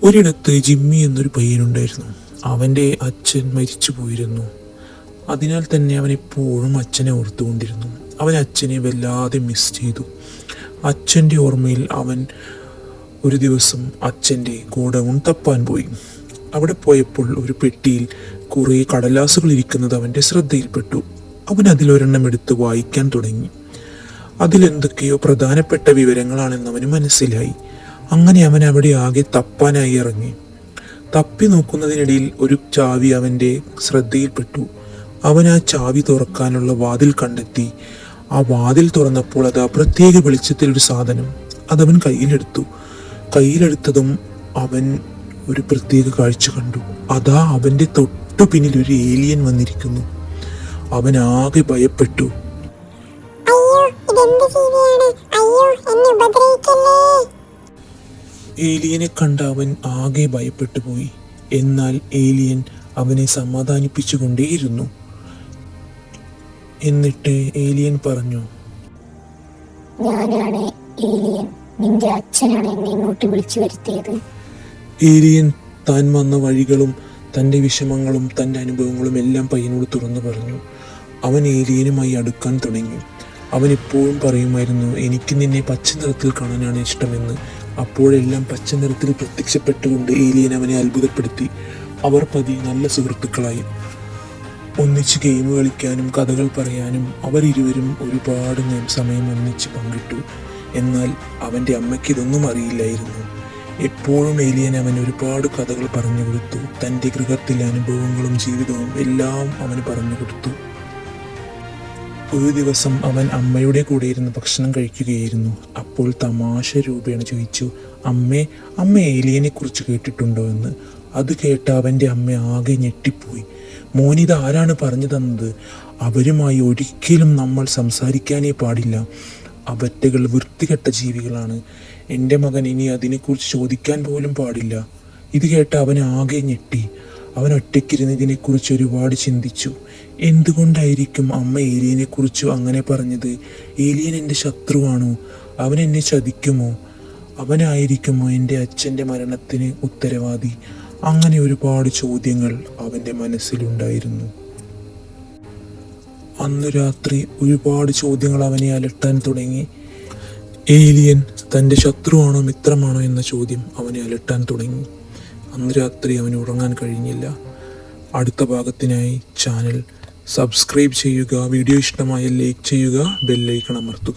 ഒരിടത്ത് ജിമ്മി എന്നൊരു പയ്യനുണ്ടായിരുന്നു. അവൻ്റെ അച്ഛൻ മരിച്ചു പോയിരുന്നു. അതിനാൽ തന്നെ അവൻ എപ്പോഴും അച്ഛനെ ഓർത്തുകൊണ്ടിരുന്നു. അവൻ അച്ഛനെ വല്ലാതെ മിസ് ചെയ്തു. അച്ഛൻ്റെ ഓർമ്മയിൽ അവൻ ഒരു ദിവസം അച്ഛൻ്റെ ഗോഡൗൺ തപ്പാൻ പോയി. അവിടെ പോയപ്പോൾ ഒരു പെട്ടിയിൽ കുറേ കടലാസുകൾ ഇരിക്കുന്നത് അവൻ്റെ ശ്രദ്ധയിൽപ്പെട്ടു. അവൻ അതിലൊരെണ്ണം എടുത്ത് വായിക്കാൻ തുടങ്ങി. അതിലെന്തൊക്കെയോ പ്രധാനപ്പെട്ട വിവരങ്ങളാണെന്ന് അവന് മനസ്സിലായി. അങ്ങനെ അവൻ അവിടെ ആകെ തപ്പാനായി ഇറങ്ങി. തപ്പി നോക്കുന്നതിനിടയിൽ ഒരു ചാവി അവൻ്റെ ശ്രദ്ധയിൽപ്പെട്ടു. അവൻ ആ ചാവി തുറക്കാനുള്ള വാതിൽ കണ്ടെത്തി. ആ വാതിൽ തുറന്നപ്പോൾ അത് ആ പ്രത്യേക വെളിച്ചത്തിലൊരു സാധനം അതവൻ കയ്യിലെടുത്തതും അവൻ ഒരു പ്രത്യേക കാഴ്ച കണ്ടു. അതാ അവൻ്റെ തൊട്ടു പിന്നിൽ ഒരു ഏലിയൻ വന്നിരിക്കുന്നു. അവൻ ആകെ ഭയപ്പെട്ടു. ഏലിയനെ കണ്ട അവൻ ആകെ ഭയപ്പെട്ടു പോയി. എന്നാൽ ഏലിയൻ അവനെ സമാധാനിപ്പിച്ചുകൊണ്ടേയിരുന്നു. എന്നിട്ട് ഏലിയൻ പറഞ്ഞു, ഞാനാണ് ഏലിയൻ, നിന്റെ അച്ഛനാണ് എന്നെ ഇങ്ങോട്ട് വിളിച്ചു വരുത്തിയത്. ഏലിയൻ താൻ വന്ന വഴികളും തൻ്റെ വിഷമങ്ങളും തൻ്റെ അനുഭവങ്ങളും എല്ലാം പയ്യനോട് തുറന്നു പറഞ്ഞു. അവൻ ഏലിയനുമായി അടുക്കാൻ തുടങ്ങി. അവൻ എപ്പോഴും പറയുമായിരുന്നു, എനിക്ക് നിന്നെ പച്ച നിറത്തിൽ കാണാനാണ് ഇഷ്ടമെന്ന്. അപ്പോഴെല്ലാം പച്ച നിറത്തിൽ പ്രത്യക്ഷപ്പെട്ടുകൊണ്ട് ഏലിയൻ അവനെ അത്ഭുതപ്പെടുത്തി. അവർ പതിയെ നല്ല സുഹൃത്തുക്കളായി. ഒന്നിച്ച് ഗെയിം കളിക്കാനും കഥകൾ പറയാനും അവരിരുവരും ഒരുപാട് സമയം ഒന്നിച്ച് പങ്കിട്ടു. എന്നാൽ അവൻ്റെ അമ്മയ്ക്ക് ഇതൊന്നും അറിയില്ലായിരുന്നു. എപ്പോഴും ഏലിയൻ അവൻ ഒരുപാട് കഥകൾ പറഞ്ഞു കൊടുത്തു. തൻ്റെ ഗൃഹത്തിലെ അനുഭവങ്ങളും ജീവിതവും എല്ലാം അവന് പറഞ്ഞു കൊടുത്തു. ഒരു ദിവസം അവൻ അമ്മയുടെ കൂടെ ഇരുന്ന് ഭക്ഷണം കഴിക്കുകയായിരുന്നു. അപ്പോൾ തമാശ രൂപേണ ചോദിച്ചു, അമ്മ ഏലിയനെ കുറിച്ച് കേട്ടിട്ടുണ്ടോ എന്ന്. അത് കേട്ട അവൻ്റെ അമ്മ ആകെ ഞെട്ടിപ്പോയി. മോനിത് ആരാണ് പറഞ്ഞു തന്നത്? അവരുമായി ഒരിക്കലും നമ്മൾ സംസാരിക്കാനേ പാടില്ല. അവറ്റകൾ വൃത്തികെട്ട ജീവികളാണ്. എൻ്റെ മകൻ ഇനി അതിനെക്കുറിച്ച് ചോദിക്കാൻ പോലും പാടില്ല. ഇത് കേട്ട അവൻ ആകെ ഞെട്ടി. അവൻ ഒറ്റയ്ക്കിരുന്ന് ഇതിനെക്കുറിച്ച് ഒരുപാട് ചിന്തിച്ചു. എന്തുകൊണ്ടായിരിക്കും അമ്മ ഏലിയനെക്കുറിച്ച് അങ്ങനെ പറഞ്ഞത്? ഏലിയൻ എൻ്റെ ശത്രുവാണോ? അവൻ എന്നെ ചതിക്കുമോ? അവനായിരിക്കുമോ എൻ്റെ അച്ഛൻ്റെ മരണത്തിന് ഉത്തരവാദി? അങ്ങനെ ഒരുപാട് ചോദ്യങ്ങൾ അവൻ്റെ മനസ്സിലുണ്ടായിരുന്നു. അന്ന് രാത്രി ഒരുപാട് ചോദ്യങ്ങൾ അവനെ അലട്ടാൻ തുടങ്ങി. ഏലിയൻ തൻ്റെ ശത്രുവാണോ മിത്രമാണോ എന്ന ചോദ്യം അവനെ അലട്ടാൻ തുടങ്ങി. അന്ന് രാത്രി അവന് ഉറങ്ങാൻ കഴിഞ്ഞില്ല. അടുത്ത ഭാഗത്തിനായി ചാനൽ സബ്സ്ക്രൈബ് ചെയ്യുക. വീഡിയോ ഇഷ്ടമായ ലൈക്ക് ചെയ്യുക. ബെല്ലൈക്കൺ അമർത്തുക.